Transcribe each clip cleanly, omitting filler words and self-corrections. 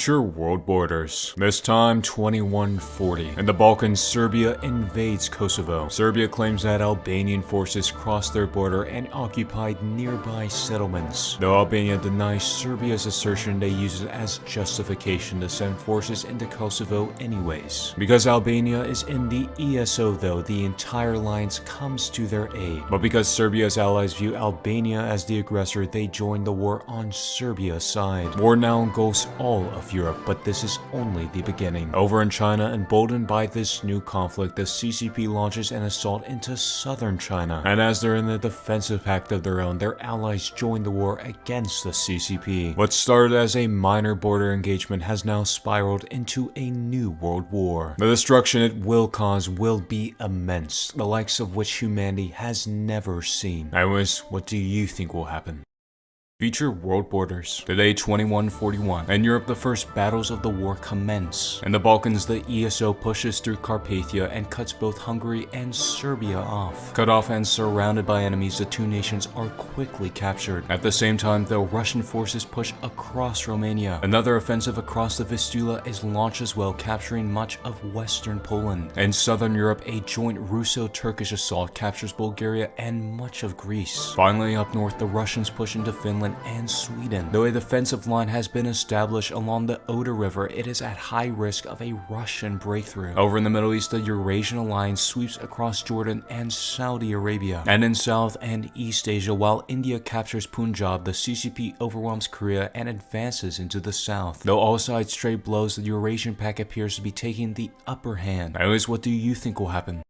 Future world borders. This time 2140. In the Balkans, Serbia invades Kosovo. Serbia claims that Albanian forces crossed their border and occupied nearby settlements. Though Albania denies Serbia's assertion, they use it as justification to send forces into Kosovo anyways. Because Albania is in the ESO though, the entire alliance comes to their aid. But because Serbia's allies view Albania as the aggressor, they join the war on Serbia's side. War now engulfs all of Europe, but this is only the beginning. Over in China, emboldened by this new conflict, the CCP launches an assault into southern China. And as they're in the defensive pact of their own, their allies join the war against the CCP. What started as a minor border engagement has now spiraled into a new world war. The destruction it will cause will be immense, the likes of which humanity has never seen. Anyways, what do you think will happen? Future world borders. Today 2141. In Europe, the first battles of the war commence. In the Balkans, the ESO pushes through Carpathia and cuts both Hungary and Serbia off. Cut off and surrounded by enemies, the two nations are quickly captured. At the same time, the Russian forces push across Romania. Another offensive across the Vistula is launched as well, capturing much of western Poland. In southern Europe, a joint Russo-Turkish assault captures Bulgaria and much of Greece. Finally, up north, the Russians push into Finland and Sweden. Though a defensive line has been established along the Oder River, it is at high risk of a Russian breakthrough. Over in the Middle East, the Eurasian alliance sweeps across Jordan and Saudi Arabia. And in South and East Asia, while India captures Punjab, the CCP overwhelms Korea and advances into the south. Though all sides trade blows, the Eurasian pact appears to be taking the upper hand. Anyways, what do you think will happen?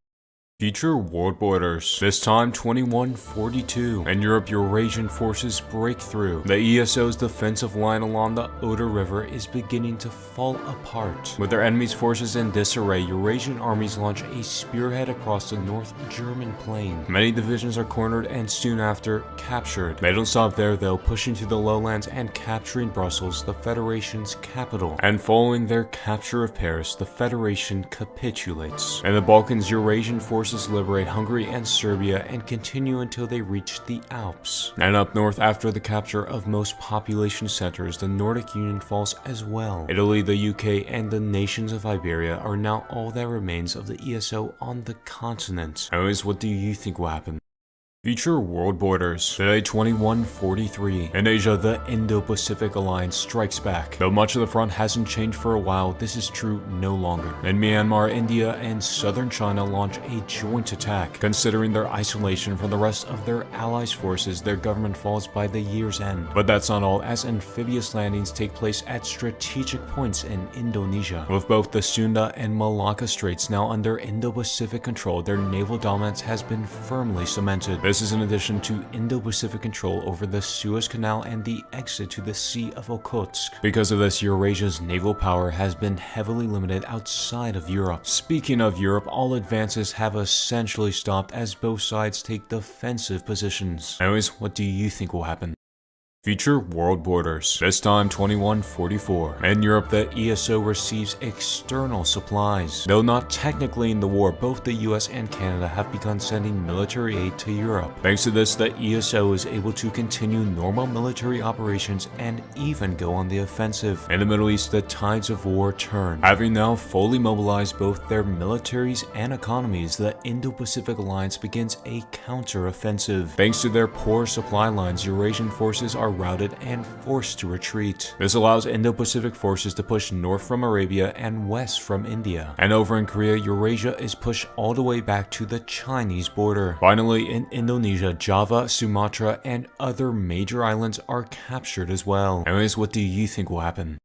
Future world borders. This time 2142. In Europe, Eurasian forces break through. The ESO's defensive line along the Oder River is beginning to fall apart. With their enemy's forces in disarray, Eurasian armies launch a spearhead across the North German plain. Many divisions are cornered and soon after captured. They don't stop there though, pushing to the lowlands and capturing Brussels, the Federation's capital. And following their capture of Paris, the Federation capitulates. In the Balkans, Eurasian forces liberate Hungary and Serbia and continue until they reach the Alps. And up north, after the capture of most population centers, the Nordic Union falls as well. Italy, the UK, and the nations of Iberia are now all that remains of the ESO on the continent. Anyways, what do you think will happen? Future world borders. Today 2143. In Asia, the Indo-Pacific Alliance strikes back. Though much of the front hasn't changed for a while, this is true no longer. In Myanmar, India and southern China launch a joint attack. Considering their isolation from the rest of their allies' forces, their government falls by the year's end. But that's not all, as amphibious landings take place at strategic points in Indonesia. With both the Sunda and Malacca Straits now under Indo-Pacific control, their naval dominance has been firmly cemented. This is in addition to Indo-Pacific control over the Suez Canal and the exit to the Sea of Okhotsk. Because of this, Eurasia's naval power has been heavily limited outside of Europe. Speaking of Europe, all advances have essentially stopped as both sides take defensive positions. Anyways, what do you think will happen? Future world borders. This time 2144. In Europe, the ESO receives external supplies. Though not technically in the war, both the US and Canada have begun sending military aid to Europe. Thanks to this, the ESO is able to continue normal military operations and even go on the offensive. In the Middle East, the tides of war turn. Having now fully mobilized both their militaries and economies, the Indo-Pacific Alliance begins a counter-offensive. Thanks to their poor supply lines, Eurasian forces are routed and forced to retreat. This allows Indo-Pacific forces to push north from Arabia and west from India. And over in Korea, Eurasia is pushed all the way back to the Chinese border. Finally, in Indonesia, Java, Sumatra, and other major islands are captured as well. Anyways, what do you think will happen?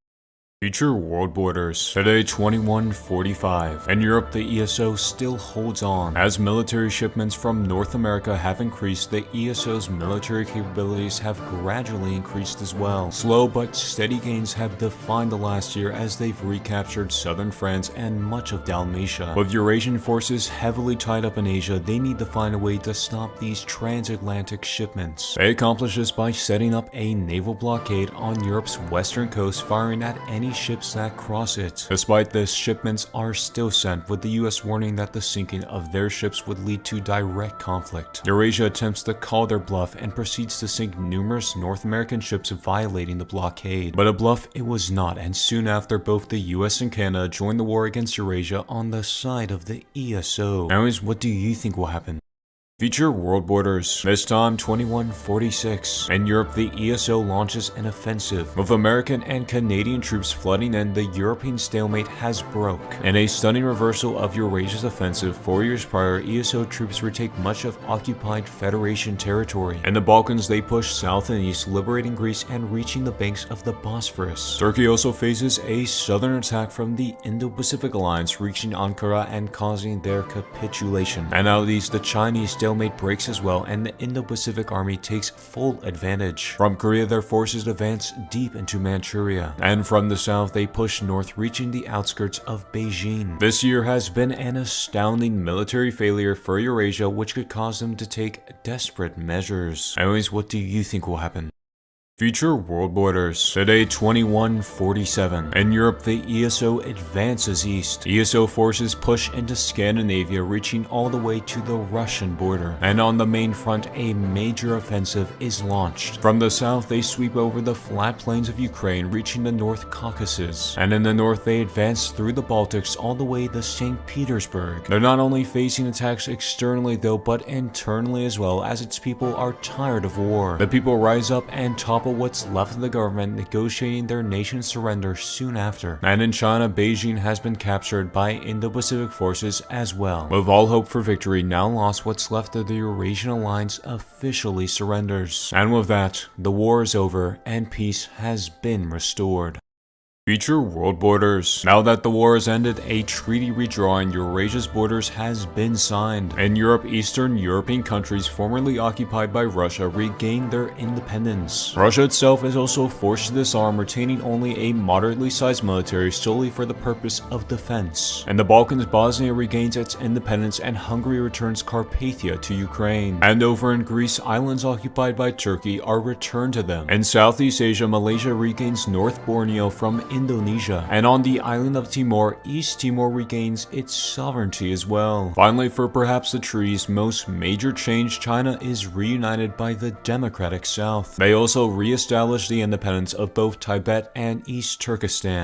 Future world borders. Today 2145. In Europe, the ESO still holds on. As military shipments from North America have increased, the ESO's military capabilities have gradually increased as well. Slow but steady gains have defined the last year as they've recaptured southern France and much of Dalmatia. With Eurasian forces heavily tied up in Asia, they need to find a way to stop these transatlantic shipments. They accomplish this by setting up a naval blockade on Europe's western coast, firing at any ships that cross it. Despite this, shipments are still sent, with the US warning that the sinking of their ships would lead to direct conflict. Eurasia attempts to call their bluff and proceeds to sink numerous North American ships, violating the blockade. But a bluff it was not, and soon after, both the US and Canada joined the war against Eurasia on the side of the ESO. Anyways, what do you think will happen? Future world borders. This time 2146. In Europe, the ESO launches an offensive. With American and Canadian troops flooding in, the European stalemate has broke. In a stunning reversal of Eurasia's offensive, 4 years prior, ESO troops retake much of occupied Federation territory. In the Balkans, they push south and east, liberating Greece and reaching the banks of the Bosphorus. Turkey also faces a southern attack from the Indo-Pacific Alliance, reaching Ankara and causing their capitulation. And out east, the Chinese stalemate breaks as well, and the Indo-Pacific Army takes full advantage. From Korea, their forces advance deep into Manchuria, and from the south, they push north, reaching the outskirts of Beijing. This year has been an astounding military failure for Eurasia, which could cause them to take desperate measures. Anyways, what do you think will happen? Future world borders. Today 2147. In Europe, the ESO advances east. ESO forces push into Scandinavia, reaching all the way to the Russian border. And on the main front, a major offensive is launched. From the south, they sweep over the flat plains of Ukraine, reaching the North Caucasus. And in the north, they advance through the Baltics all the way to St. Petersburg. They're not only facing attacks externally though, but internally as well, as its people are tired of war. The people rise up and topple what's left of the government, negotiating their nation's surrender soon after. And in China, Beijing has been captured by Indo-Pacific forces as well. With all hope for victory now lost, what's left of the Eurasian alliance officially surrenders. And with that, the war is over and peace has been restored. Future world borders. Now that the war has ended, a treaty redrawing Eurasia's borders has been signed. In Europe, Eastern European countries formerly occupied by Russia regained their independence. Russia itself is also forced to disarm, retaining only a moderately sized military solely for the purpose of defense. In the Balkans, Bosnia regains its independence and Hungary returns Carpathia to Ukraine. And over in Greece, islands occupied by Turkey are returned to them. In Southeast Asia, Malaysia regains North Borneo from Indonesia, and on the island of Timor, East Timor regains its sovereignty as well. Finally, for perhaps the treaty's most major change, China is reunited by the democratic South. They also re-establish the independence of both Tibet and East Turkestan.